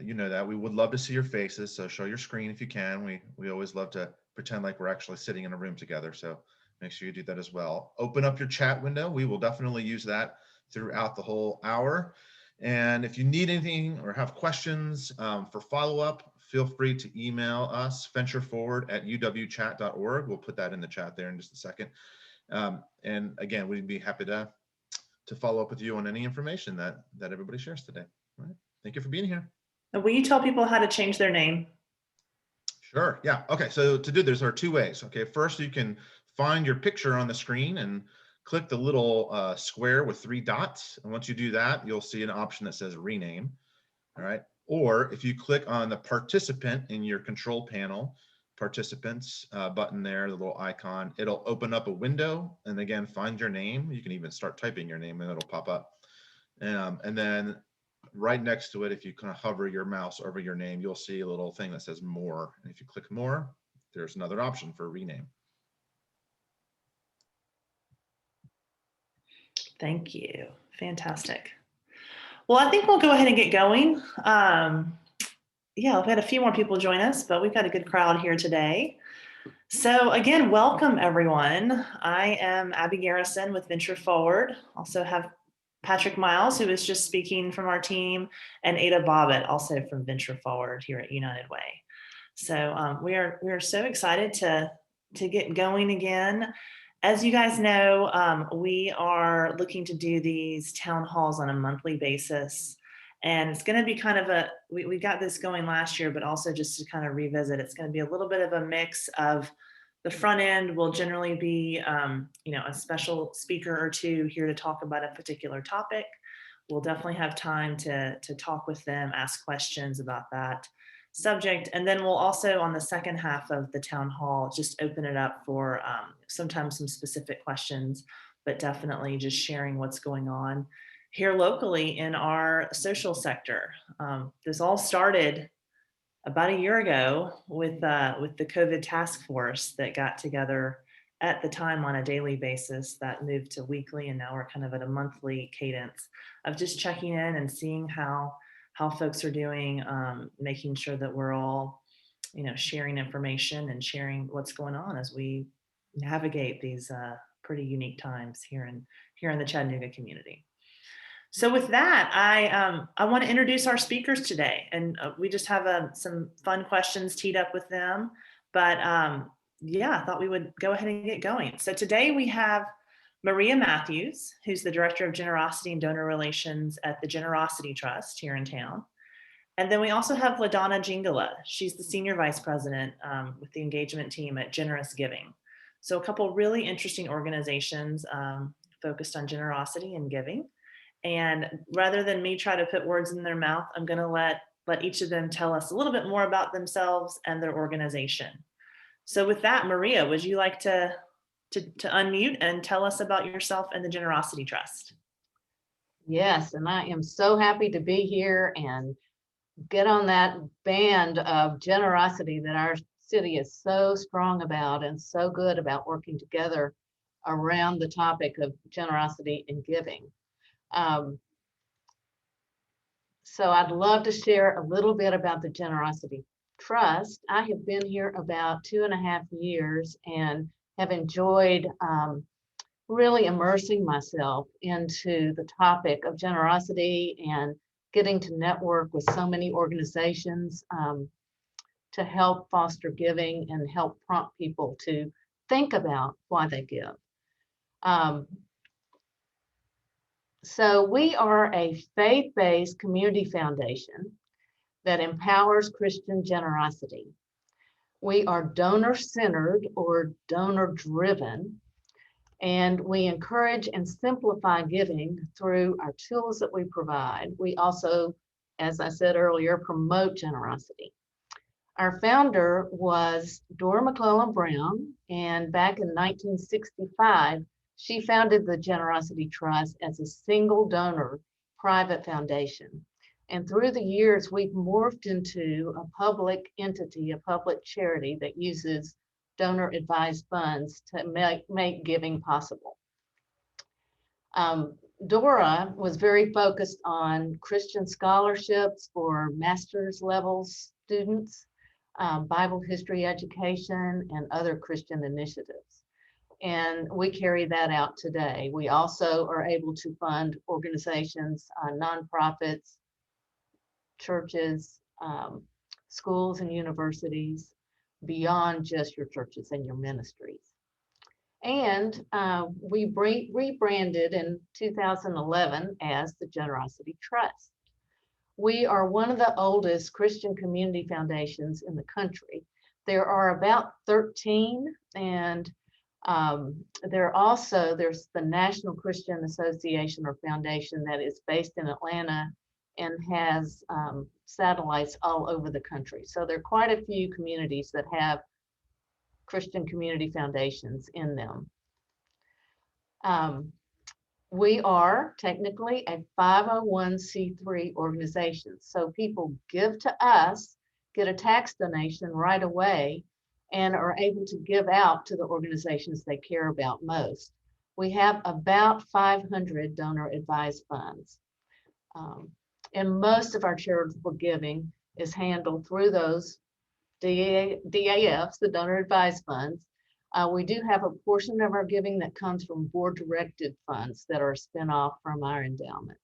you know that. We would love to see your faces, so show your screen if you can. We always love to pretend like we're actually sitting in a room together, so make sure you do that as well. Open up your chat window. We will definitely use that throughout the whole hour. And if you need anything or have questions for follow-up, feel free to email us, ventureforward@uwchat.org. We'll put that in the chat there in just a second. And again, we'd be happy to follow up with you on any information that everybody shares today. All right. Thank you for being here. Will you tell people how to change their name? Sure. Yeah. Okay. So to do this, there are two ways. Okay. First, you can find your picture on the screen and click the little square with 3 dots. And once you do that, you'll see an option that says rename. All right. Or if you click on the participant in your control panel, participants button there, the little icon, it'll open up a window and again, find your name. You can even start typing your name and it'll pop up. And then right next to it, if you kind of hover your mouse over your name, you'll see a little thing that says more. And if you click more, there's another option for rename. Thank you. Fantastic. Well, I think we'll go ahead and get going. Yeah, we've had a few more people join us, but we've got a good crowd here today. So again, welcome everyone. I am Abby Garrison with Venture Forward. Also have Patrick Miles, who is just speaking from our team, and Ada Bobbitt, also from Venture Forward here at United Way. So we are so excited to get going again. As you guys know, we are looking to do these town halls on a monthly basis. And it's going to be kind of we got this going last year, but also just to kind of revisit, it's going to be a little bit of a mix of the front end will generally be, you know, a special speaker or two here to talk about a particular topic. We'll definitely have time to talk with them, ask questions about that subject. And then we'll also, on the second half of the town hall, just open it up for sometimes some specific questions, but definitely just sharing what's going on here locally in our social sector. This all started about a year ago with the COVID task force that got together at the time on a daily basis that moved to weekly, and now we're kind of at a monthly cadence of just checking in and seeing how folks are doing, making sure that we're all, you know, sharing information and sharing what's going on as we navigate these pretty unique times here in the Chattanooga community. So with that, I want to introduce our speakers today, and we just have some fun questions teed up with them. But yeah, I thought we would go ahead and get going. So today we have Maria Matthews, who's the Director of Generosity and Donor Relations at the Generosity Trust here in town. And then we also have Ladonna Cingilli. She's the Senior Vice President with the engagement team at Generous Giving. So a couple really interesting organizations focused on generosity and giving. And rather than me try to put words in their mouth, I'm going to let each of them tell us a little bit more about themselves and their organization. So with that, Maria, would you like to unmute and tell us about yourself and the Generosity Trust? Yes, and I am so happy to be here and get on that band of generosity that our city is so strong about and so good about working together around the topic of generosity and giving. So I'd love to share a little bit about the Generosity Trust. I have been here about 2.5 years and have enjoyed really immersing myself into the topic of generosity and getting to network with so many organizations to help foster giving and help prompt people to think about why they give. So we are a faith-based community foundation that empowers Christian generosity. We are donor-centered or donor-driven, and we encourage and simplify giving through our tools that we provide. We also, as I said earlier, promote generosity. Our founder was Dora McClellan Brown, and back in 1965, she founded the Generosity Trust as a single donor private foundation. And through the years, we've morphed into a public entity, a public charity that uses donor advised funds to make giving possible. Dora was very focused on Christian scholarships for master's level students, Bible history education, and other Christian initiatives. And we carry that out today. We also are able to fund organizations, nonprofits, churches, schools and universities beyond just your churches and your ministries. And we rebranded in 2011 as the Generosity Trust. We are one of the oldest Christian community foundations in the country. There are about 13, and there's the National Christian Association or Foundation that is based in Atlanta and has satellites all over the country. So there are quite a few communities that have Christian community foundations in them. We are technically a 501c3 organization. So people give to us, get a tax donation right away, and are able to give out to the organizations they care about most. We have about 500 donor advised funds. And most of our charitable giving is handled through those DAFs, the donor advised funds. We do have a portion of our giving that comes from board directed funds that are spin off from our endowment.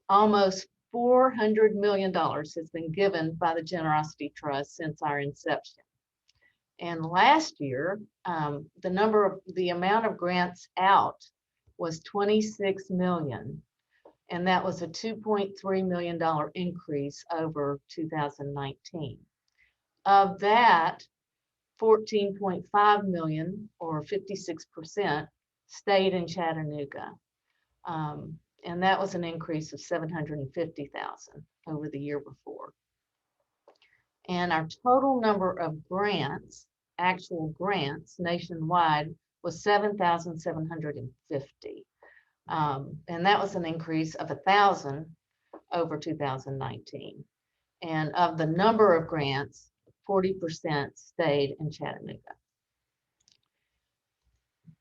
Almost $400 million has been given by the Generosity Trust since our inception. And last year, the amount of grants out was 26 million. And that was a $2.3 million increase over 2019. Of that, 14.5 million or 56% stayed in Chattanooga. And that was an increase of 750,000 over the year before. And our total number of grants, actual grants nationwide, was 7,750. And that was an increase of 1,000 over 2019. And of the number of grants, 40% stayed in Chattanooga.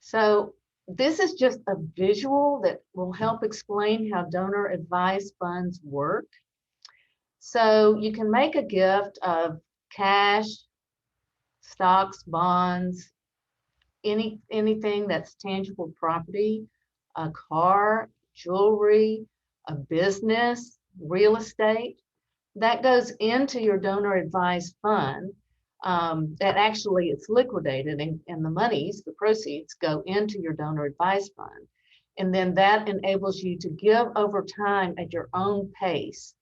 So this is just a visual that will help explain how donor advised funds work. So you can make a gift of cash, stocks, bonds, anything that's tangible property, a car, jewelry, a business, real estate. That goes into your donor advised fund. That actually it's liquidated, and the monies, the proceeds, go into your donor advised fund. And then that enables you to give over time at your own pace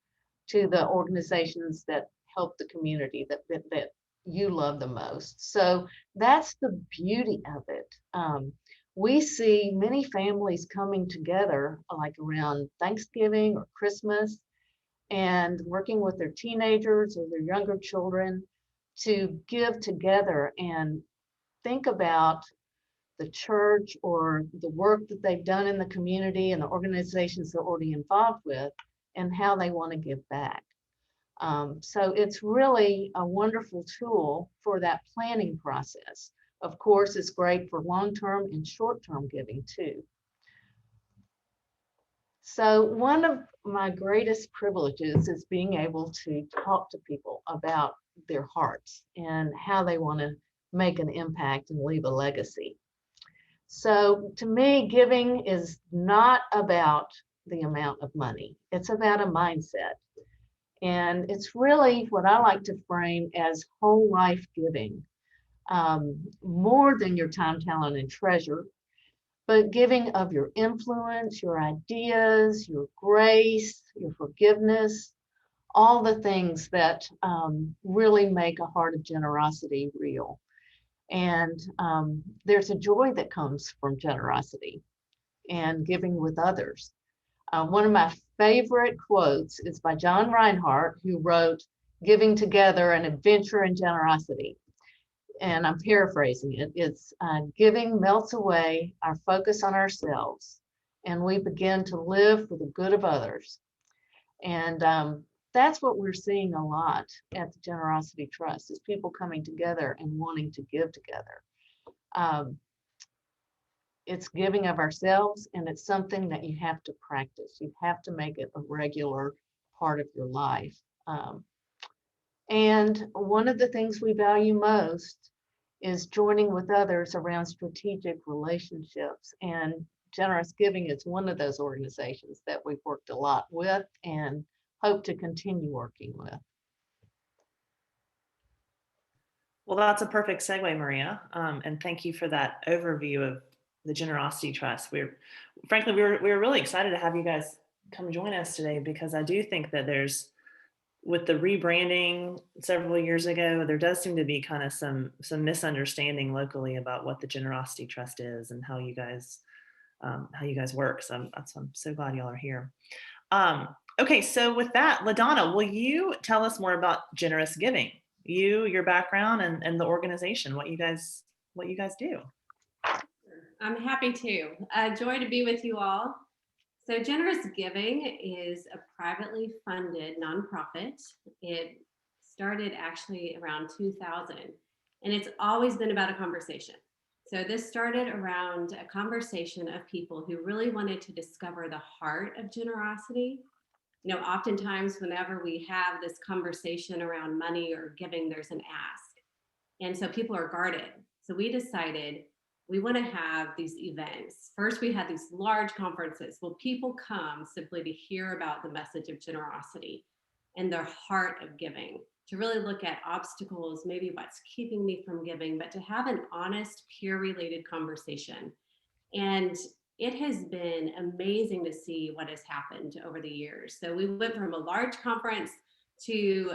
to the organizations that help the community that you love the most. So that's the beauty of it. We see many families coming together like around Thanksgiving or Christmas and working with their teenagers or their younger children to give together and think about the church or the work that they've done in the community and the organizations they're already involved with and how they want to give back. So it's really a wonderful tool for that planning process. Of course, it's great for long-term and short-term giving too. So one of my greatest privileges is being able to talk to people about their hearts and how they want to make an impact and leave a legacy. So to me, giving is not about the amount of money. It's about a mindset. And it's really what I like to frame as whole life giving, more than your time, talent, and treasure, but giving of your influence, your ideas, your grace, your forgiveness, all the things that really make a heart of generosity real. And there's a joy that comes from generosity and giving with others. One of my favorite quotes is by John Reinhardt, who wrote, "Giving Together, an Adventure in Generosity." And I'm paraphrasing it. It's giving melts away our focus on ourselves, and we begin to live for the good of others. And that's what we're seeing a lot at the Generosity Trust, is people coming together and wanting to give together. It's giving of ourselves, and it's something that you have to practice. You have to make it a regular part of your life. And one of the things we value most is joining with others around strategic relationships. And Generous Giving is one of those organizations that we've worked a lot with and hope to continue working with. Well, that's a perfect segue, Maria. And thank you for that overview of the Generosity Trust. Frankly, we were really excited to have you guys come join us today, because I do think that with the rebranding several years ago, there does seem to be kind of some misunderstanding locally about what the Generosity Trust is and how you guys work. So I'm so glad y'all are here. Okay, so with that, Ladonna, will you tell us more about Generous Giving? Your background and the organization, what you guys do. I'm happy to. Joy to be with you all. So Generous Giving is a privately funded nonprofit. It started actually around 2000, and it's always been about a conversation. So this started around a conversation of people who really wanted to discover the heart of generosity. You know, oftentimes whenever we have this conversation around money or giving, there's an ask. And so people are guarded. So we decided we want to have these events. First, we had these large conferences. Well, people come simply to hear about the message of generosity and their heart of giving, to really look at obstacles, maybe what's keeping me from giving, but to have an honest, peer-related conversation. And it has been amazing to see what has happened over the years. So we went from a large conference to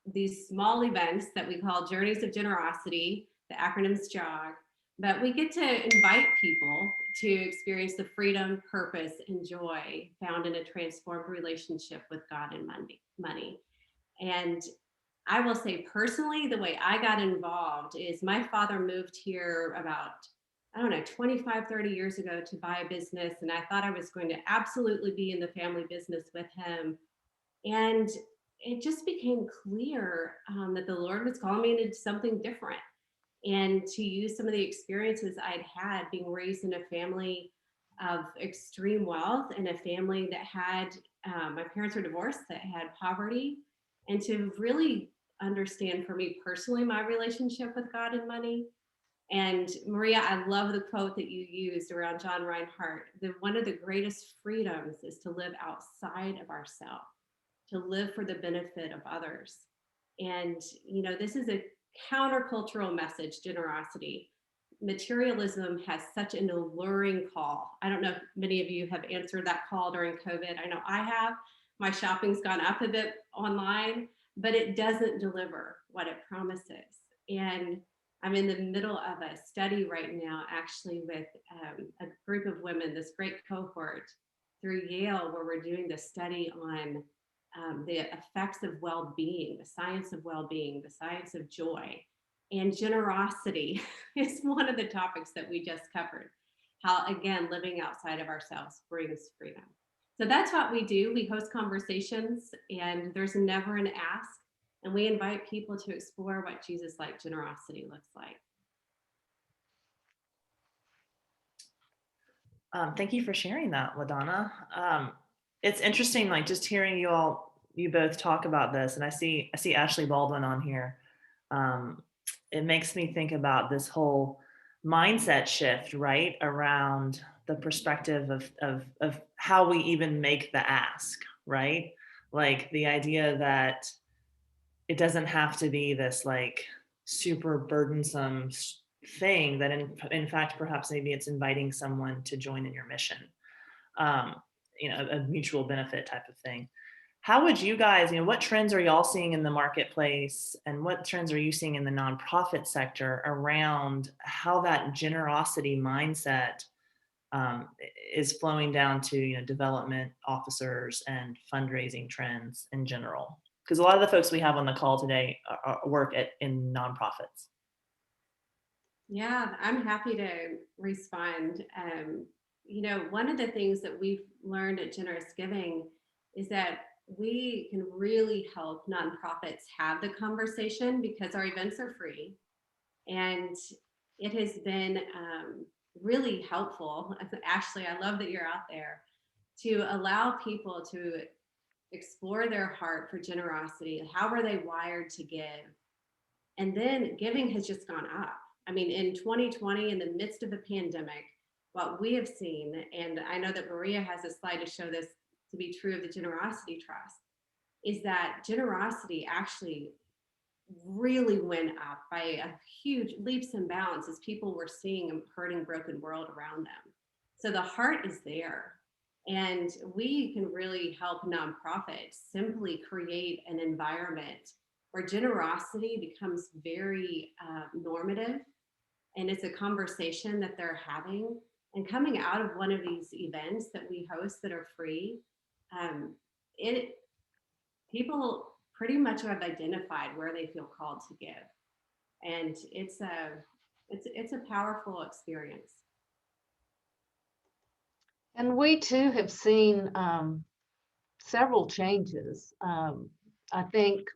these small events that we call Journeys of Generosity, the acronym's JOG, but we get to invite people to experience the freedom, purpose, and joy found in a transformed relationship with God and money. And I will say personally, the way I got involved is my father moved here about, 25, 30 years ago to buy a business. And I thought I was going to absolutely be in the family business with him. And it just became clear that the Lord was calling me into something different, and to use some of the experiences I'd had being raised in a family of extreme wealth, and a family that had, my parents were divorced, that had poverty, and to really understand for me personally my relationship with God and money. And Maria, I love the quote that you used around John Reinhardt. One of the greatest freedoms is to live outside of ourselves, to live for the benefit of others. And, this is a countercultural message, generosity. Materialism has such an alluring call. I don't know if many of you have answered that call during COVID. I know I have. My shopping's gone up a bit online, but it doesn't deliver what it promises. And I'm in the middle of a study right now, actually, with a group of women, this great cohort through Yale, where we're doing the study on the effects of well-being, the science of well-being, the science of joy. And generosity is one of the topics that we just covered. How, again, living outside of ourselves brings freedom. So that's what we do. We host conversations, and there's never an ask. And we invite people to explore what Jesus-like generosity looks like. Thank you for sharing that, Ladonna. It's interesting, like just hearing you both talk about this, and I see Ashley Baldwin on here. It makes me think about this whole mindset shift, right, around the perspective of how we even make the ask, right? Like the idea that it doesn't have to be this like super burdensome thing, that in fact, perhaps maybe it's inviting someone to join in your mission, a mutual benefit type of thing. How would you guys, what trends are y'all seeing in the marketplace, and what trends are you seeing in the nonprofit sector around how that generosity mindset is flowing down to development officers and fundraising trends in general? Because a lot of the folks we have on the call today work in nonprofits. Yeah, I'm happy to respond. One of the things that we've learned at Generous Giving is that we can really help nonprofits have the conversation, because our events are free. And it has been really helpful. Ashley, I love that you're out there to allow people to explore their heart for generosity. How were they wired to give? And then giving has just gone up. I mean, in 2020, in the midst of a pandemic, what we have seen, and I know that Maria has a slide to show this to be true of the Generosity Trust, is that generosity actually really went up by a huge leaps and bounds as people were seeing a hurting, broken world around them. So the heart is there. And we can really help nonprofits simply create an environment where generosity becomes very normative, and it's a conversation that they're having. And coming out of one of these events that we host that are free, it people pretty much have identified where they feel called to give, and it's a powerful experience. And we too have seen several changes. I think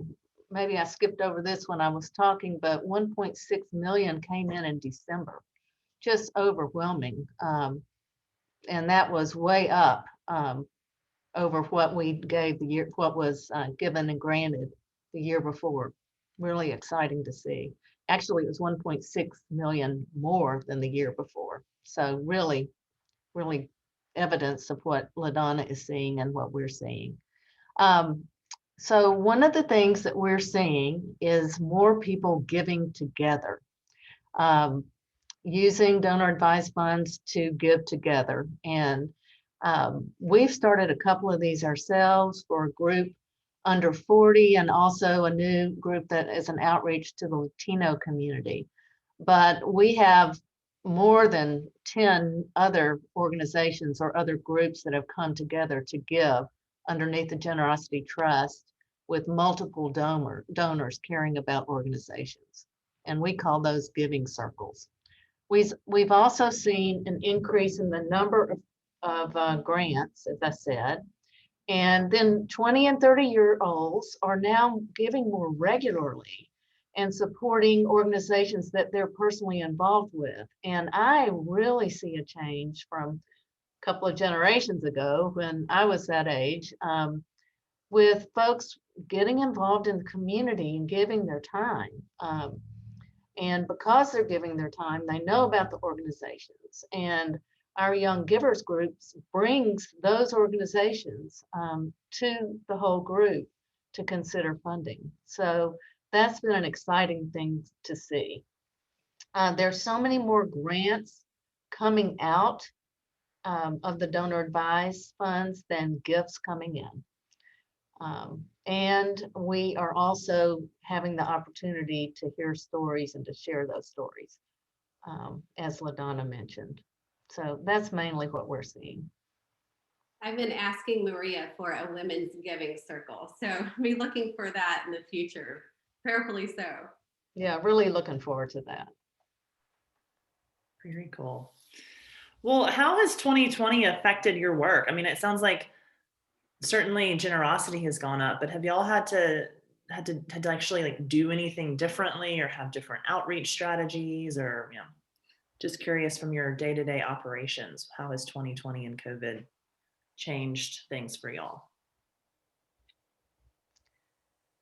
maybe I skipped over this when I was talking, but 1.6 million came in December, just overwhelming. And that was way up over what we gave the year, what was given and granted the year before. Really exciting to see. Actually, it was 1.6 million more than the year before. So really, really evidence of what Ladonna is seeing and what we're seeing. So one of the things that we're seeing is more people giving together, using donor advised funds to give together. And we've started a couple of these ourselves for a group under 40 and also a new group that is an outreach to the Latino community. But we have more than 10 other organizations or other groups that have come together to give underneath the Generosity Trust with multiple donors caring about organizations. And we call those giving circles. We've also seen an increase in the number of grants, as I said. And then 20 and 30-year-olds are now giving more regularly and supporting organizations that they're personally involved with. And I really see a change from a couple of generations ago when I was that age, with folks getting involved in the community and giving their time. And because they're giving their time, they know about the organizations. And our Young Givers groups brings those organizations to the whole group to consider funding. So that's been an exciting thing to see. There's so many more grants coming out of the donor advised funds than gifts coming in. And we are also having the opportunity to hear stories and to share those stories, as Ladonna mentioned. So that's mainly what we're seeing. I've been asking Maria for a women's giving circle, so I'll be looking for that in the future, prayerfully so. Yeah, really looking forward to that. Very cool. Well, how has 2020 affected your work? I mean, it sounds like certainly generosity has gone up, but have y'all had to actually like do anything differently or have different outreach strategies, or just curious from your day-to-day operations, how has 2020 and COVID changed things for y'all?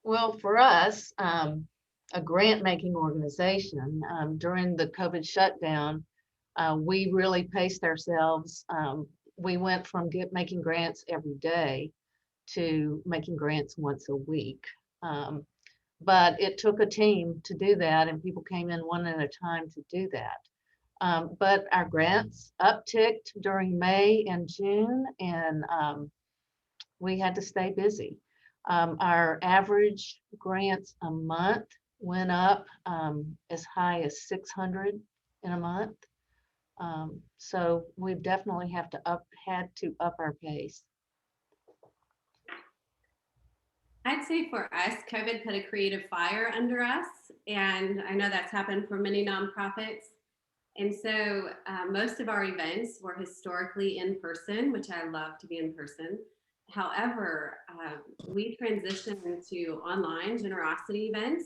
Well, for us, a grant-making organization, during the COVID shutdown, we really paced ourselves. We went from making grants every day to making grants once a week. But it took a team to do that, and people came in one at a time to do that. But our grants upticked during May and June, and we had to stay busy. Our average grants a month went up as high as 600 in a month. So we definitely had to up our pace. I'd say for us, COVID put a creative fire under us, and I know that's happened for many nonprofits. And so most of our events were historically in person, which I love to be in person. However, we transitioned to online generosity events,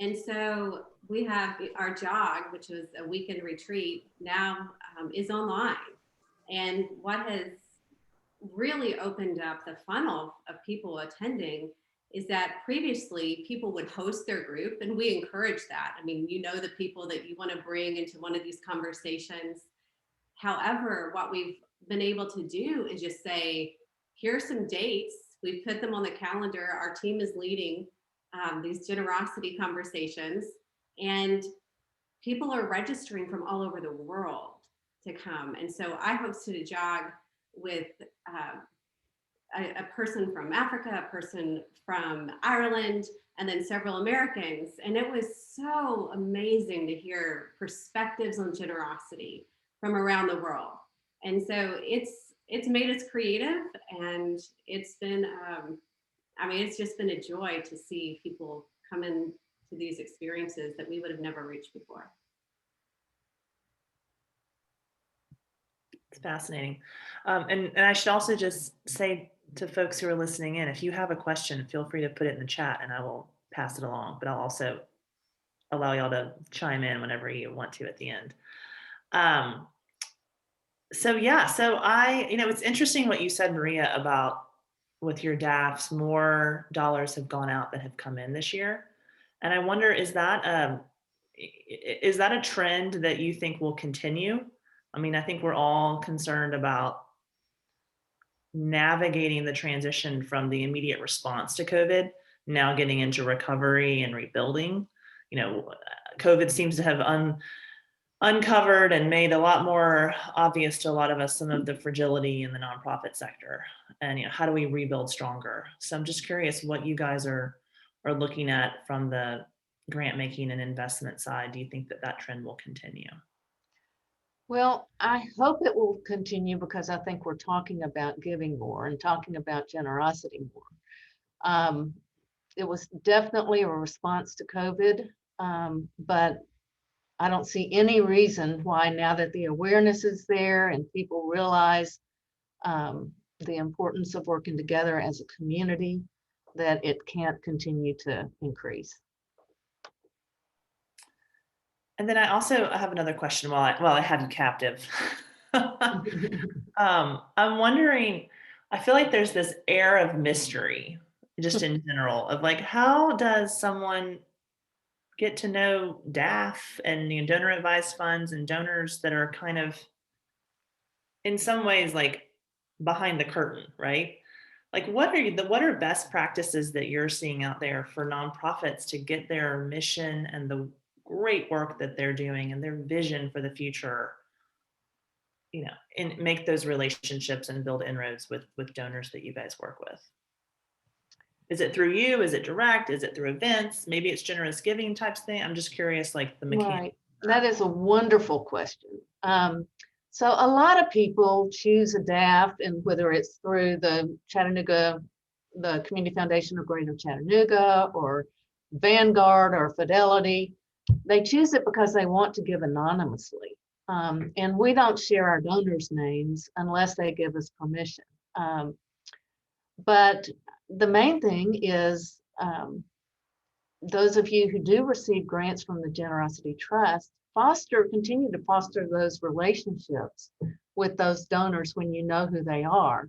And so we have our jog, which was a weekend retreat, now is online. And what has really opened up the funnel of people attending is that previously people would host their group, and we encourage that. I mean, you know, the people that you want to bring into one of these conversations. However, what we've been able to do is just say, here's some dates. We've put them on the calendar. Our team is leading these generosity conversations, and people are registering from all over the world to come. And so I hosted a jog with a person from Africa, a person from Ireland, and then several Americans. And it was so amazing to hear perspectives on generosity from around the world. And so it's made us creative, and it's been I mean, it's just been a joy to see people come in to these experiences that we would have never reached before. It's fascinating. And I should also just say to folks who are listening in, if you have a question, feel free to put it in the chat and I will pass it along, but I'll also allow y'all to chime in whenever you want to at the end. So it's interesting what you said, Maria, about with your DAFs, more dollars have gone out than have come in this year. And I wonder, is that a trend that you think will continue? I mean, I think we're all concerned about navigating the transition from the immediate response to COVID, now getting into recovery and rebuilding. You know, COVID seems to have uncovered and made a lot more obvious to a lot of us some of the fragility in the nonprofit sector, and how do we rebuild stronger? So I'm just curious what you guys are looking at from the grant making and investment side. Do you think that trend will continue? Well, I hope it will continue, because I think we're talking about giving more and talking about generosity more. It was definitely a response to COVID, but I don't see any reason why, now that the awareness is there and people realize the importance of working together as a community, that it can't continue to increase. And then I have another question while I have you captive. I'm wondering, I feel like there's this air of mystery just in general of like, how does someone get to know DAF and donor advised funds and donors that are kind of in some ways like behind the curtain, right? Like what are best practices that you're seeing out there for nonprofits to get their mission and the great work that they're doing and their vision for the future, and make those relationships and build inroads with donors that you guys work with? Is it through you? Is it direct? Is it through events? Maybe it's generous giving types thing. I'm just curious, like the mechanics. Right. That is a wonderful question. So a lot of people choose a DAF, and whether it's through the Community Foundation of Greater Chattanooga, or Vanguard, or Fidelity, they choose it because they want to give anonymously. And we don't share our donors' names unless they give us permission. But the main thing is, those of you who do receive grants from the Generosity Trust, continue to foster those relationships with those donors when you know who they are.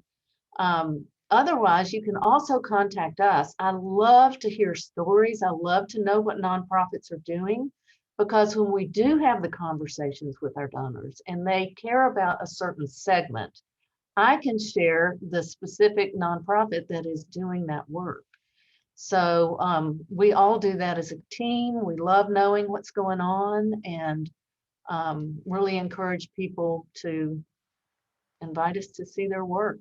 Otherwise, you can also contact us. I love to hear stories. I love to know what nonprofits are doing, because when we do have the conversations with our donors and they care about a certain segment, I can share the specific nonprofit that is doing that work. So we all do that as a team. We love knowing what's going on, and really encourage people to invite us to see their work.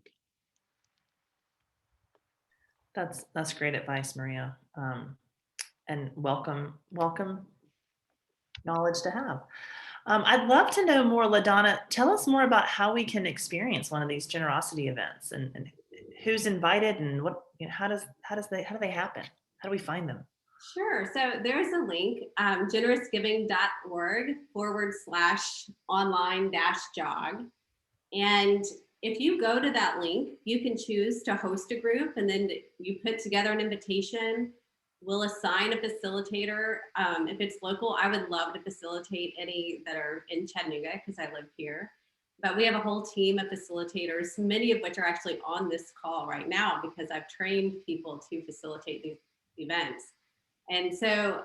That's great advice, Maria. And welcome knowledge to have. I'd love to know more, Ladonna. Tell us more about how we can experience one of these generosity events, and who's invited, and what, how do they happen? How do we find them? Sure. So there's a link, generousgiving.org/online-jog. And if you go to that link, you can choose to host a group, and then you put together an invitation. We'll assign a facilitator. If it's local, I would love to facilitate any that are in Chattanooga because I live here. But we have a whole team of facilitators, many of which are actually on this call right now because I've trained people to facilitate these events. And so,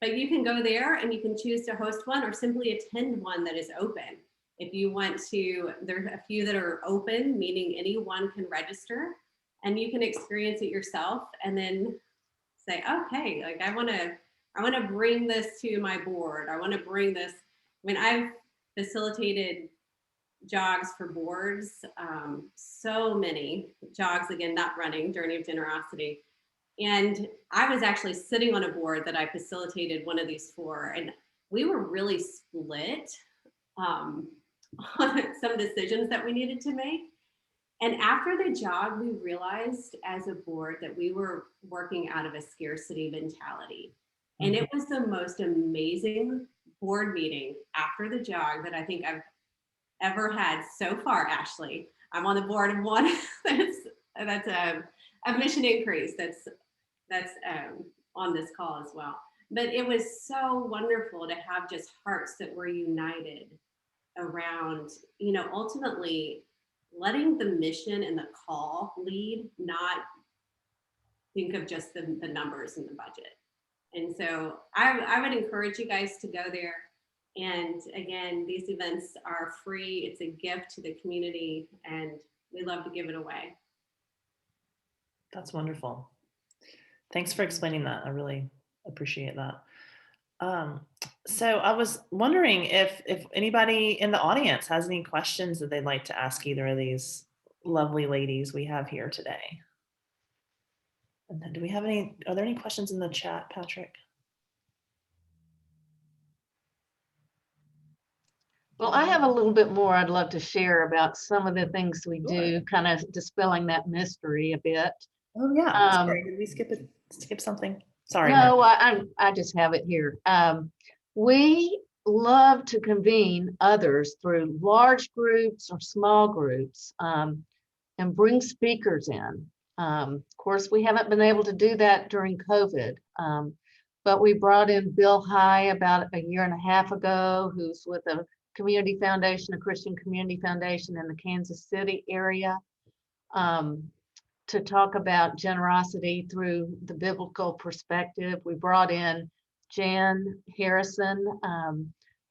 but you can go there and you can choose to host one or simply attend one that is open. If you want to, there's a few that are open, meaning anyone can register and you can experience it yourself and then say, okay, like I want to bring this to my board. I want to bring this. I mean, I've facilitated jogs for boards, so many jogs, again, not running, Journey of Generosity. And I was actually sitting on a board that I facilitated one of these for, and we were really split on some decisions that we needed to make. And after the jog, we realized as a board that we were working out of a scarcity mentality. And it was the most amazing board meeting after the jog that I think I've ever had so far, Ashley. I'm on the board of one that's a mission increase that's on this call as well. But it was so wonderful to have just hearts that were united around, you know, ultimately letting the mission and the call lead, not think of just the numbers and the budget. And so I would encourage you guys to go there. And again, these events are free. It's a gift to the community and we love to give it away. That's wonderful. Thanks for explaining that. I really appreciate that. So I was wondering if anybody in the audience has any questions that they'd like to ask either of these lovely ladies we have here today. And then do we have any, are there any questions in the chat, Patrick? Well, I have a little bit more I'd love to share about some of the things we do, kind of dispelling that mystery a bit. Oh yeah, sorry, did we skip something? Sorry. No, I just have it here. We love to convene others through large groups or small groups and bring speakers in. Of course, we haven't been able to do that during COVID, but we brought in Bill High about a year and a half ago, who's with a community foundation, a Christian community foundation in the Kansas City area, to talk about generosity through the biblical perspective. We brought in Jan Harrison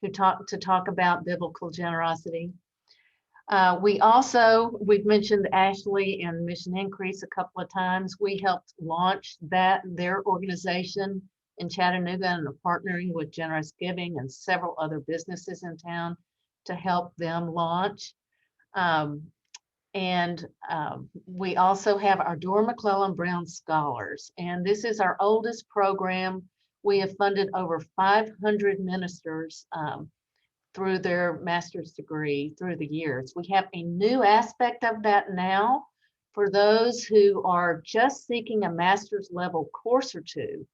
to talk about biblical generosity. We've mentioned Ashley and Mission Increase a couple of times. We helped launch their organization in Chattanooga and are partnering with Generous Giving and several other businesses in town to help them launch. We also have our Dora McClellan Brown Scholars, and this is our oldest program. We have funded over 500 ministers through their master's degree through the years. We have a new aspect of that now for those who are just seeking a master's level course or two.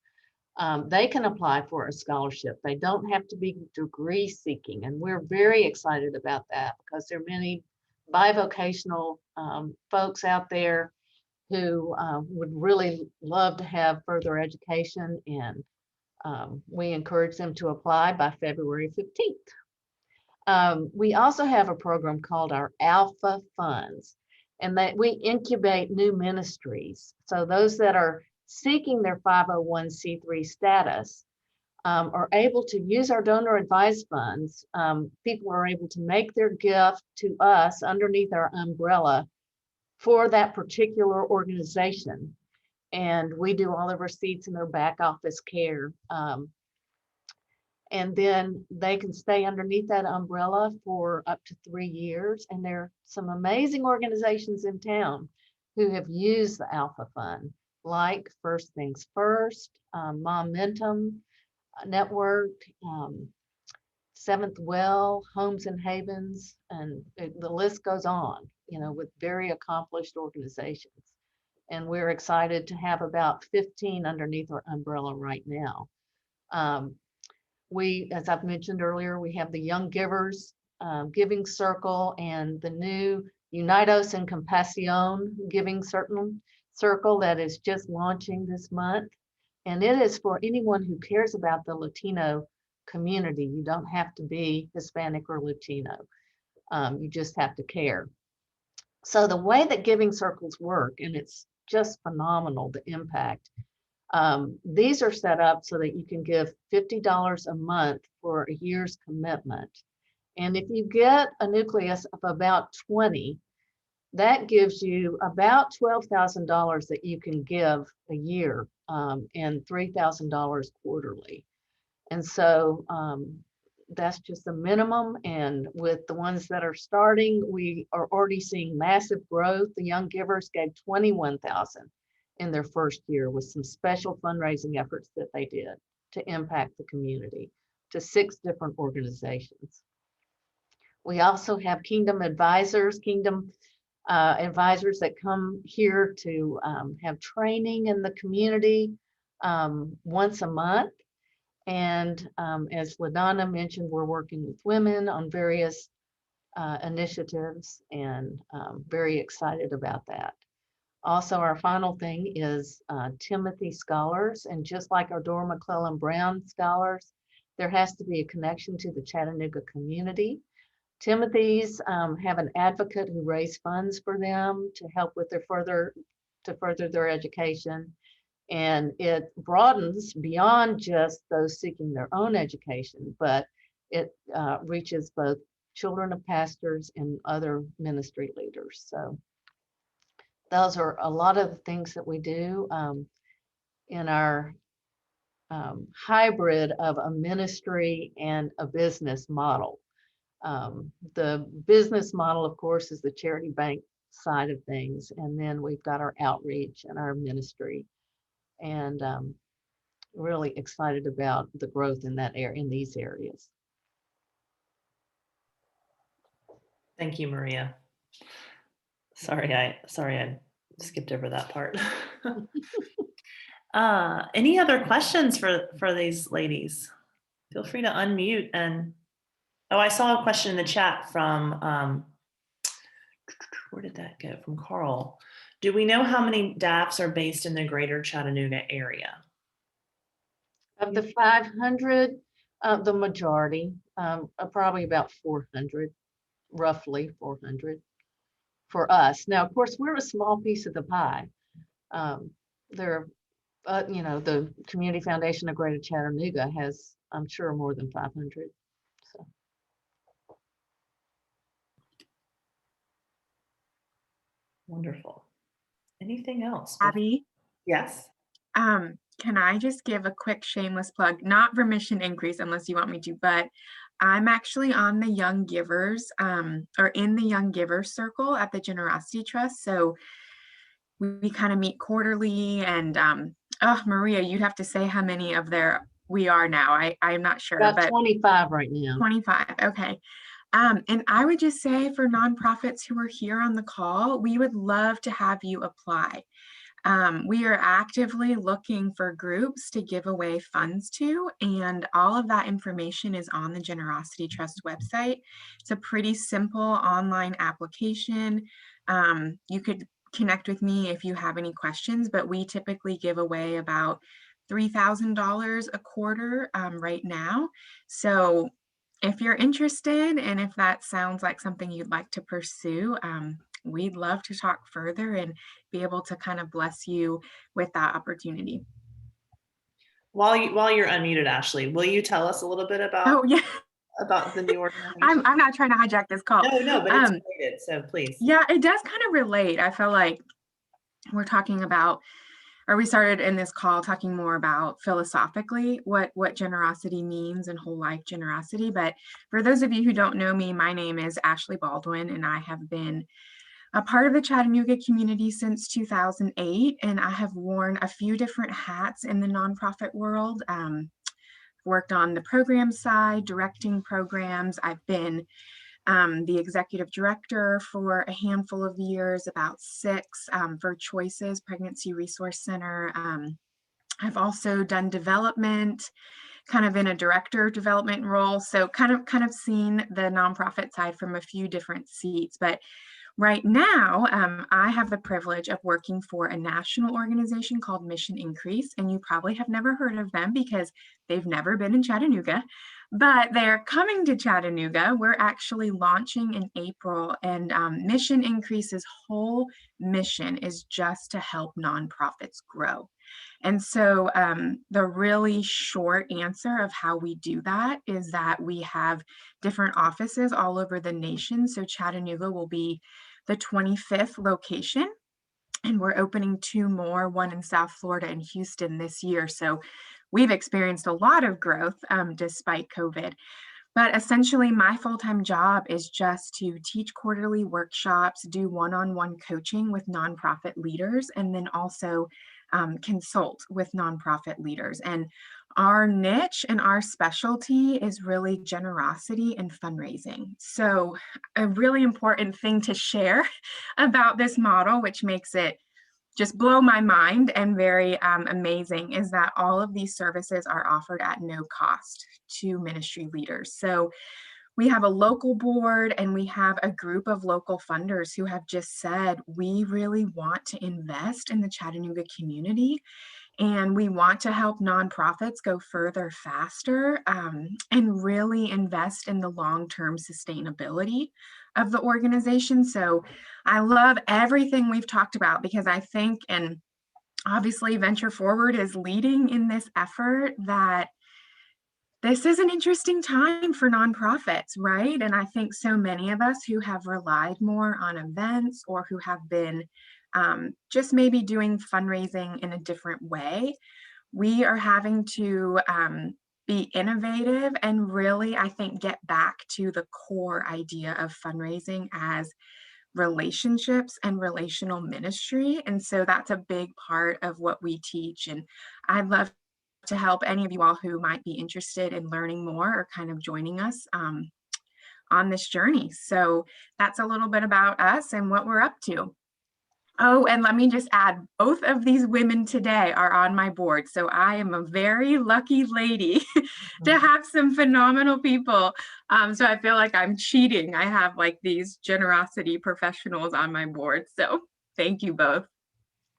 They can apply for a scholarship. They don't have to be degree seeking, and we're very excited about that because there are many bivocational folks out there who would really love to have further education, and we encourage them to apply by February 15th. We also have a program called our Alpha Funds, and that we incubate new ministries. So those that are seeking their 501c3 status are able to use our donor advised funds. People are able to make their gift to us underneath our umbrella for that particular organization. And we do all the receipts and their back office care. And then they can stay underneath that umbrella for up to 3 years. And there are some amazing organizations in town who have used the Alpha Fund, like First Things First, Momentum Network, Seventh Well, Homes and Havens, and the list goes on, with very accomplished organizations. And we're excited to have about 15 underneath our umbrella right now. As I've mentioned earlier, we have the Young Givers Giving Circle and the new Unidos en Compasión Giving Circle that is just launching this month. And it is for anyone who cares about the Latino community. You don't have to be Hispanic or Latino. You just have to care. So the way that giving circles work, and it's just phenomenal, the impact. These are set up so that you can give $50 a month for a year's commitment. And if you get a nucleus of about 20, that gives you about $12,000 that you can give a year, and $3,000 quarterly. And so that's just the minimum. And with the ones that are starting, we are already seeing massive growth. The Young Givers gave $21,000 in their first year with some special fundraising efforts that they did to impact the community to 6 different organizations. We also have Kingdom Advisors, advisors that come here to have training in the community once a month. And as Ladonna mentioned, we're working with women on various initiatives, and very excited about that. Also, our final thing is Timothy Scholars. And just like our Dora McClellan Brown Scholars, there has to be a connection to the Chattanooga community. Timothy's have an advocate who raise funds for them to help with their further their education. And it broadens beyond just those seeking their own education, but it reaches both children of pastors and other ministry leaders. So those are a lot of the things that we do in our hybrid of a ministry and a business model. The business model, of course, is the charity bank side of things. And then we've got our outreach and our ministry. And really excited about the growth in that area, in these areas. Thank you, Maria. Sorry, I skipped over that part. Any other questions for these ladies? Feel free to unmute. And oh, I saw a question in the chat from where did that go? From Carl. Do we know how many DAFs are based in the greater Chattanooga area? Of the 500, the majority, probably about 400, roughly 400 for us. Now, of course, we're a small piece of the pie. The Community Foundation of Greater Chattanooga has, I'm sure, more than 500. So. Wonderful. Anything else? Abby? Yes. Can I just give a quick shameless plug, not for Mission Increase unless you want me to, but I'm actually on the Young Givers, or in the Young Givers circle at the Generosity Trust. So we kind of meet quarterly, and oh, Maria, you'd have to say how many of we are now. I'm not sure. About but 25 right now. 25, okay. And I would just say for nonprofits who are here on the call, we would love to have you apply. We are actively looking for groups to give away funds to, and all of that information is on the Generosity Trust website. It's a pretty simple online application. You could connect with me if you have any questions, but we typically give away about $3,000 a quarter right now. So if you're interested, and if that sounds like something you'd like to pursue, we'd love to talk further and be able to kind of bless you with that opportunity. While you're unmuted, Ashley, will you tell us a little bit about about the new organization? I'm not trying to hijack this call. No, but it's related, so please. Yeah, it does kind of relate. I feel like we're talking about, or we started in this call talking more about philosophically what generosity means and whole life generosity. But for those of you who don't know me, my name is Ashley Baldwin, and I have been a part of the Chattanooga community since 2008, and I have worn a few different hats in the nonprofit world. Worked on the program side, directing programs. I've been the executive director for a handful of years, about 6, for Choices Pregnancy Resource Center. I've also done development, kind of in a director development role. So kind of seen the nonprofit side from a few different seats. But right now, I have the privilege of working for a national organization called Mission Increase, and you probably have never heard of them because they've never been in Chattanooga, but they're coming to Chattanooga. We're actually launching in April, and Mission Increase's whole mission is just to help nonprofits grow. And so the really short answer of how we do that is that we have different offices all over the nation. So Chattanooga will be the 25th location, and we're opening 2 more, one in South Florida and Houston this year. So we've experienced a lot of growth despite COVID. But essentially, my full-time job is just to teach quarterly workshops, do one-on-one coaching with nonprofit leaders, and then also consult with nonprofit leaders. And our niche and our specialty is really generosity and fundraising. So a really important thing to share about this model, which makes it just blow my mind and very amazing, is that all of these services are offered at no cost to ministry leaders. So we have a local board and we have a group of local funders who have just said, we really want to invest in the Chattanooga community, and we want to help nonprofits go further faster and really invest in the long-term sustainability of the organization. So I love everything we've talked about because I think, and obviously Venture Forward is leading in this effort, that this is an interesting time for nonprofits, right? And I think so many of us who have relied more on events or who have been just maybe doing fundraising in a different way, we are having to be innovative and really, I think, get back to the core idea of fundraising as relationships and relational ministry. And so that's a big part of what we teach. And I'd love to help any of you all who might be interested in learning more or kind of joining us on this journey. So that's a little bit about us and what we're up to. Oh, and let me just add, both of these women today are on my board. So I am a very lucky lady to have some phenomenal people. So I feel like I'm cheating. I have like these generosity professionals on my board. So thank you both.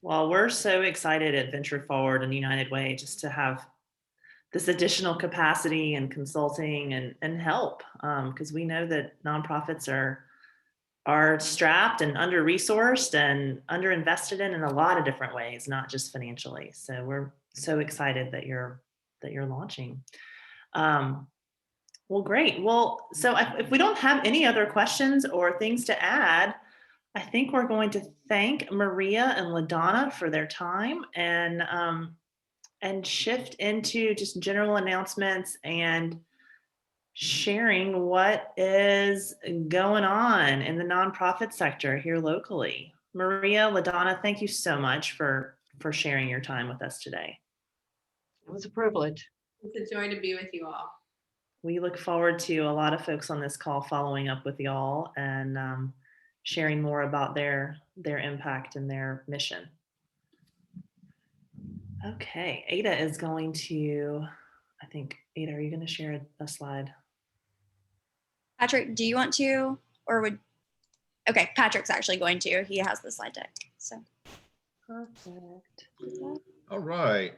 Well, we're so excited at Venture Forward and United Way just to have this additional capacity and consulting and help, because we know that nonprofits are strapped and under-resourced and underinvested in a lot of different ways, not just financially. So we're so excited that you're launching. Well, great. Well, so if we don't have any other questions or things to add, I think we're going to thank Maria and Ladonna for their time and shift into just general announcements and sharing what is going on in the nonprofit sector here locally. Maria, Ladonna, thank you so much for sharing your time with us today. It was a privilege. It's a joy to be with you all. We look forward to a lot of folks on this call following up with y'all and sharing more about their impact and their mission. Okay, Ada is going to, I think, Ada, are you going to share a slide? Patrick, do you want to, or would, okay, Patrick's actually going to, he has the slide deck, so. Perfect. All right.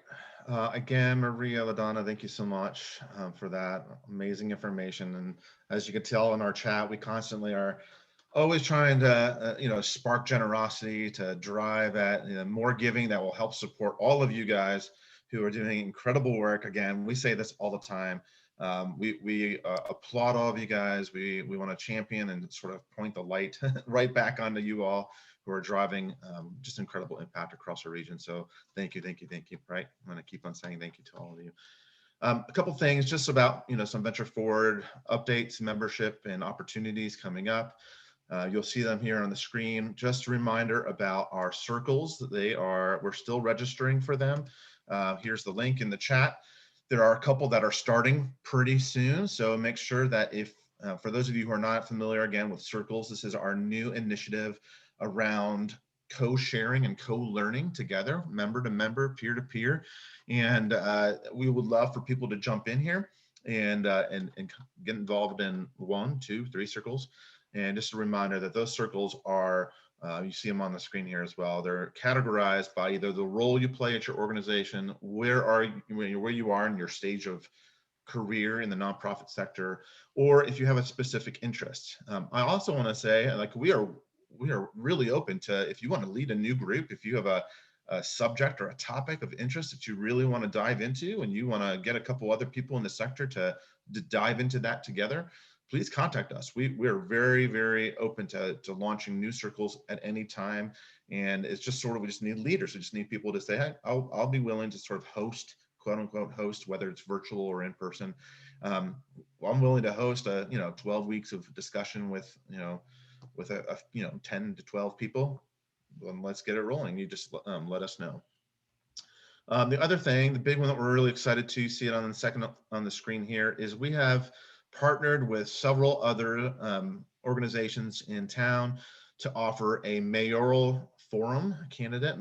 Again, Maria, Ladonna, thank you so much for that amazing information. And as you can tell in our chat, we constantly are always trying to, spark generosity, to drive at more giving that will help support all of you guys who are doing incredible work. Again, we say this all the time. We applaud all of you guys. We want to champion and sort of point the light right back onto you all who are driving just incredible impact across our region. So thank you, right? I'm going to keep on saying thank you to all of you. A couple things just about, some Venture Forward updates, membership and opportunities coming up. You'll see them here on the screen. Just a reminder about our circles. We're still registering for them. Here's the link in the chat. There are a couple that are starting pretty soon. So make sure that if, for those of you who are not familiar again with circles, this is our new initiative around co-sharing and co-learning together, member to member, peer to peer. And we would love for people to jump in here and get involved in 1, 2, 3 circles. And just a reminder that those circles are, you see them on the screen here as well. They're categorized by either the role you play at your organization, where you are in your stage of career in the nonprofit sector, or if you have a specific interest. I also want to say, like, we are really open to, if you want to lead a new group, if you have a subject or a topic of interest that you really want to dive into, and you want to get a couple other people in the sector to dive into that together, please contact us. We are very, very open to launching new circles at any time. And it's just sort of, we just need leaders. We just need people to say, hey, I'll be willing to sort of host, quote unquote, host, whether it's virtual or in person. I'm willing to host 12 weeks of discussion with, with a 10 to 12 people. Let's get it rolling. You just let us know. The other thing, the big one that we're really excited to see it on the second on the screen here, is we have partnered with several other organizations in town to offer a mayoral candidate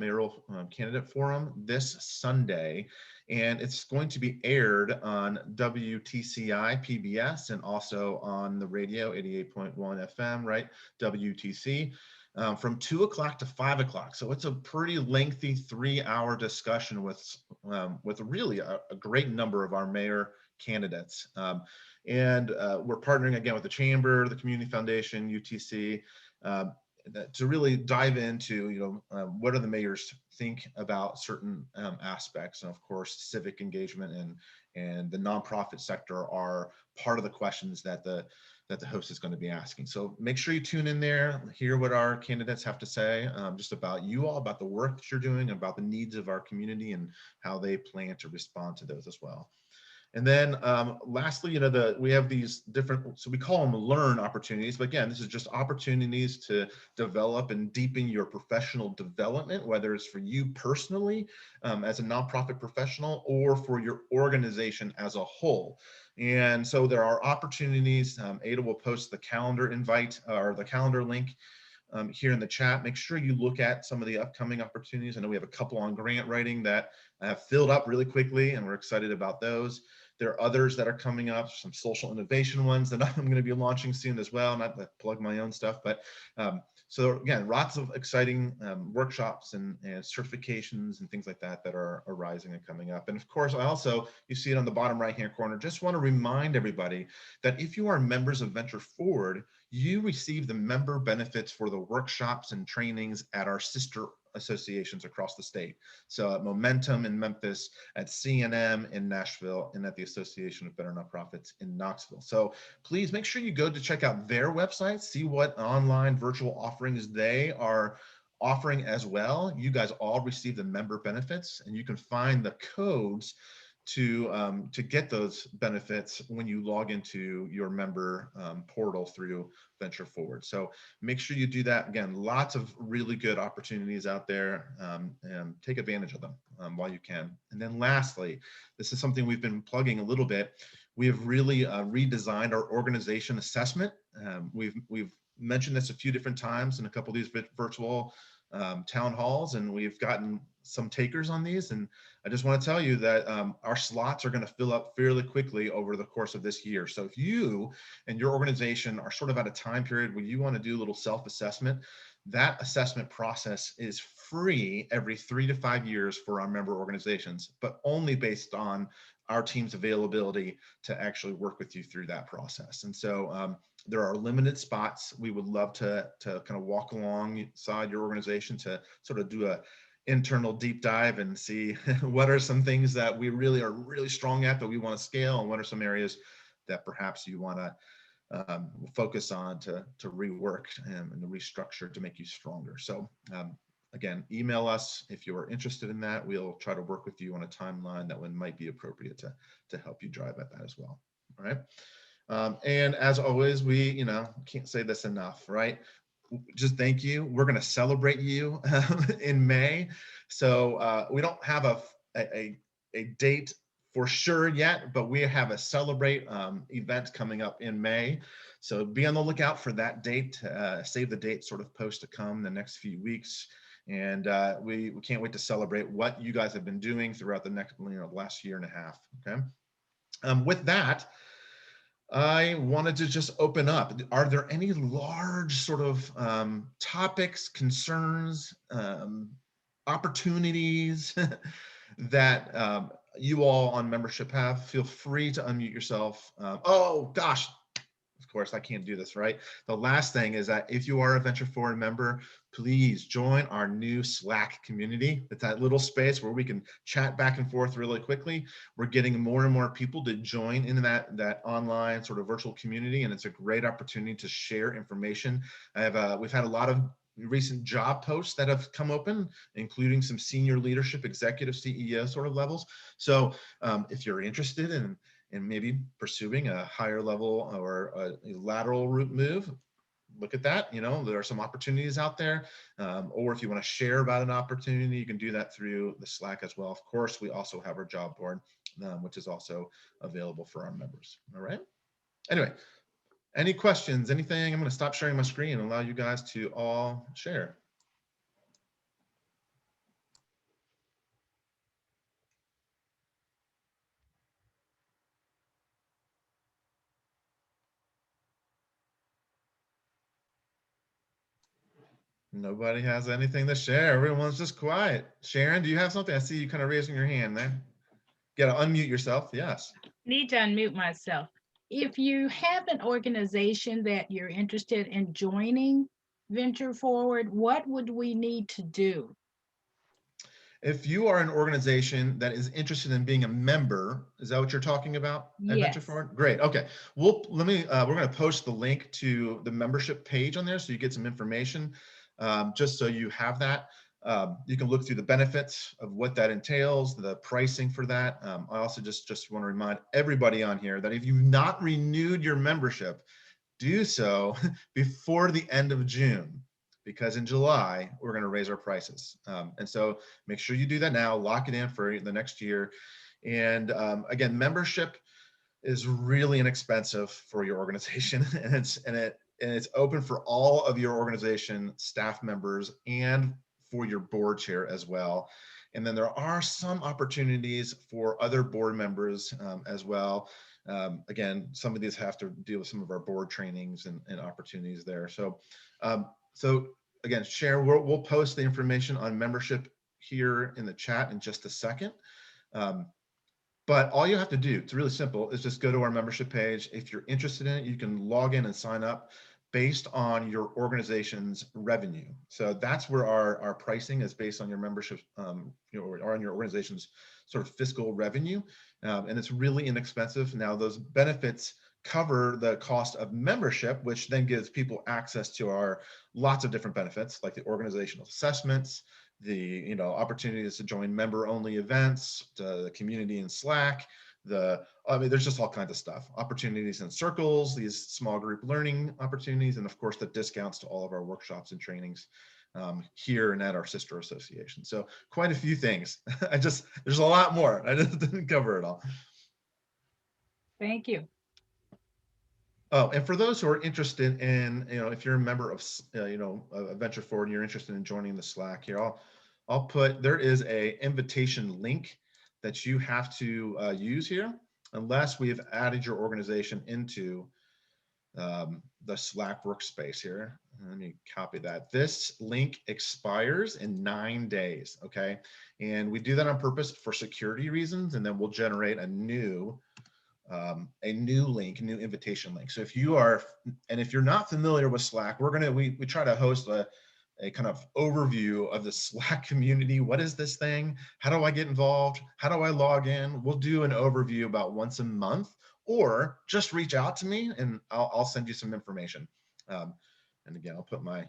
forum this Sunday. And it's going to be aired on WTCI PBS and also on the radio, 88.1 FM, right? WTC. From 2 o'clock to 5 o'clock. So it's a pretty lengthy 3-hour discussion with really a great number of our mayor candidates. And we're partnering again with the Chamber, the Community Foundation, UTC, to really dive into, what do the mayors think about certain aspects. And of course, civic engagement and the nonprofit sector are part of the questions that the host is going to be asking. So make sure you tune in there, hear what our candidates have to say, just about you all, about the work that you're doing, about the needs of our community and how they plan to respond to those as well. And then lastly, we have these different, so we call them learn opportunities, but again, this is just opportunities to develop and deepen your professional development, whether it's for you personally as a nonprofit professional or for your organization as a whole. And so there are opportunities. Ada will post the calendar invite or the calendar link here in the chat. Make sure you look at some of the upcoming opportunities. I know we have a couple on grant writing that have filled up really quickly, and we're excited about those. There are others that are coming up, some social innovation ones that I'm going to be launching soon as well. Not to plug my own stuff, but so again, lots of exciting workshops and certifications and things like that are arising and coming up. And of course, you see it on the bottom right-hand corner, just want to remind everybody that if you are members of Venture Forward, you receive the member benefits for the workshops and trainings at our sister associations across the state. So at Momentum in Memphis, at CNM in Nashville, and at the Association of Better Nonprofits in Knoxville. So please make sure you go to check out their website, see what online virtual offerings they are offering as well. You guys all receive the member benefits, and you can find the codes to get those benefits when you log into your member portal through Venture Forward. So make sure you do that. Again, lots of really good opportunities out there, and take advantage of them while you can. And then lastly, this is something we've been plugging a little bit. We have really redesigned our organization assessment. We've mentioned this a few different times in a couple of these virtual town halls, and we've gotten some takers on these. And I just want to tell you that our slots are going to fill up fairly quickly over the course of this year. So if you and your organization are sort of at a time period where you want to do a little self-assessment, that assessment process is free every 3 to 5 years for our member organizations, but only based on our team's availability to actually work with you through that process. And so there are limited spots. We would love to kind of walk alongside your organization to sort of do a internal deep dive and see what are some things that we really are really strong at that we want to scale, and what are some areas that perhaps you want to focus on to rework and restructure to make you stronger. So again, email us if you're interested in that. We'll try to work with you on a timeline that one might be appropriate to help you drive at that as well. All right. And as always, we can't say this enough, right? Just thank you. We're going to celebrate you in May. So we don't have a date for sure yet, but we have a celebrate event coming up in May. So be on the lookout for that date. Save the date sort of post to come the next few weeks. And we can't wait to celebrate what you guys have been doing throughout the last year and a half. Okay. With that, I wanted to just open up. Are there any large sort of topics, concerns, opportunities that you all on membership have? Feel free to unmute yourself. Oh gosh, of course I can't do this, right? The last thing is that if you are a Venture Forward member, please join our new Slack community. It's that little space where we can chat back and forth really quickly. We're getting more and more people to join in that online sort of virtual community, and it's a great opportunity to share information. We've had a lot of recent job posts that have come open, including some senior leadership, executive CEO sort of levels. So if you're interested in maybe pursuing a higher level or a lateral route move, look at that. There are some opportunities out there. Or if you want to share about an opportunity, you can do that through the Slack as well. Of course, we also have our job board, which is also available for our members. All right. Anyway, any questions, anything? I'm going to stop sharing my screen and allow you guys to all share. Nobody has anything to share. Everyone's just quiet. Sharon, do you have something? I see you kind of raising your hand there. You got to unmute yourself. Yes. Need to unmute myself. If you have an organization that you're interested in joining Venture Forward, what would we need to do? If you are an organization that is interested in being a member, is that what you're talking about at Venture Yes. Forward? Great. Okay. We're going to post the link to the membership page on there so you get some information, just so you have that. You can look through the benefits of what that entails, the pricing for that. I also just want to remind everybody on here that if you've not renewed your membership, do so before the end of June, because in July, we're going to raise our prices. And so make sure you do that now, lock it in for the next year. And again, membership is really inexpensive for your organization, and it's open for all of your organization staff members and for your board chair as well. And then there are some opportunities for other board members as well. Again, some of these have to deal with some of our board trainings and opportunities there. So again, Sharon, we'll post the information on membership here in the chat in just a second. But all you have to do, it's really simple, is just go to our membership page. If you're interested in it, you can log in and sign up based on your organization's revenue. So that's where our pricing is based on your membership, or on your organization's sort of fiscal revenue. And it's really inexpensive. Now, those benefits cover the cost of membership, which then gives people access to our lots of different benefits, like the organizational assessments, the opportunities to join member-only events, the community in Slack, there's just all kinds of stuff, opportunities in circles, these small group learning opportunities, and of course the discounts to all of our workshops and trainings here and at our sister association. So quite a few things. There's a lot more. I just didn't cover it all. Thank you. Oh, and for those who are interested in, if you're a member of, Venture Forward and you're interested in joining the Slack here, I'll put, there is a invitation link that you have to use here, unless we have added your organization into the Slack workspace here. Let me copy that. This link expires in 9 days, okay? And we do that on purpose for security reasons, and then we'll generate a new link, a new invitation link. So if you're not familiar with Slack, we try to host a kind of overview of the Slack community. What is this thing? How do I get involved? How do I log in? We'll do an overview about once a month, or just reach out to me and I'll send you some information. And again, I'll put my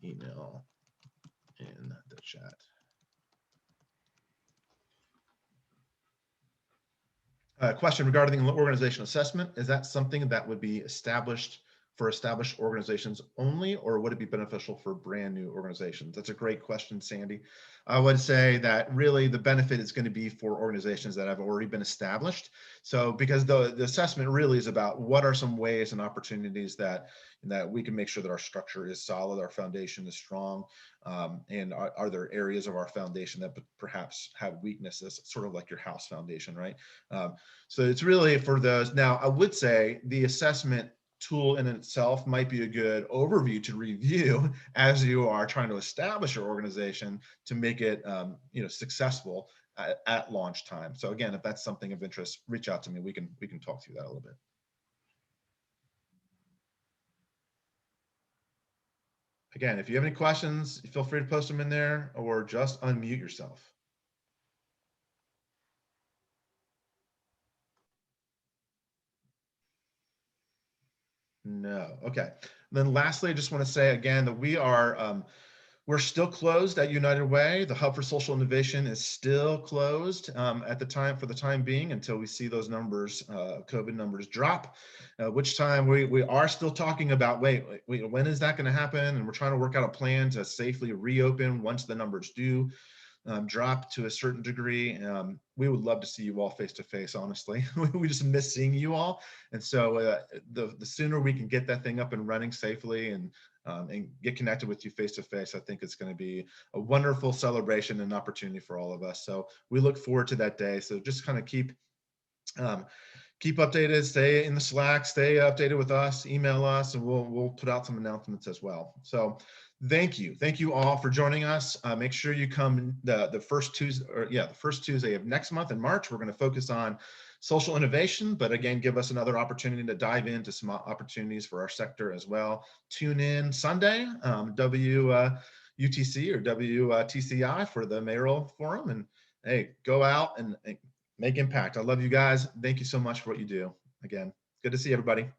email in the chat. Question regarding the organizational assessment. Is that something that would be established for established organizations only, or would it be beneficial for brand new organizations? That's a great question, Sandy. I would say that really the benefit is going to be for organizations that have already been established. So because the assessment really is about what are some ways and opportunities that we can make sure that our structure is solid, our foundation is strong, and are there areas of our foundation that perhaps have weaknesses, sort of like your house foundation, right? So it's really for those. Now, I would say the assessment tool in itself might be a good overview to review as you are trying to establish your organization to make it successful at launch time. So again, if that's something of interest, reach out to me. We can talk through that a little bit. Again, if you have any questions, feel free to post them in there or just unmute yourself. No. Okay. Then lastly, I just want to say again that we're still closed at United Way. The Hub for Social Innovation is still closed for the time being until we see those numbers, COVID numbers drop, which time we are still talking about, wait, when is that going to happen? And we're trying to work out a plan to safely reopen once the numbers do drop to a certain degree. We would love to see you all face to face, honestly. We just miss seeing you all. And so the sooner we can get that thing up and running safely and get connected with you face to face, I think it's going to be a wonderful celebration and opportunity for all of us. So we look forward to that day. So just kind of keep updated, stay in the Slack, stay updated with us, email us, and we'll put out some announcements as well. So thank you all for joining us. Make sure you come the first Tuesday of next month in March. We're going to focus on social innovation, but again, give us another opportunity to dive into some opportunities for our sector as well. Tune in Sunday, WUTC or WTCI for the mayoral forum, and hey, go out and make impact. I love you guys. Thank you so much for what you do. Again, good to see everybody.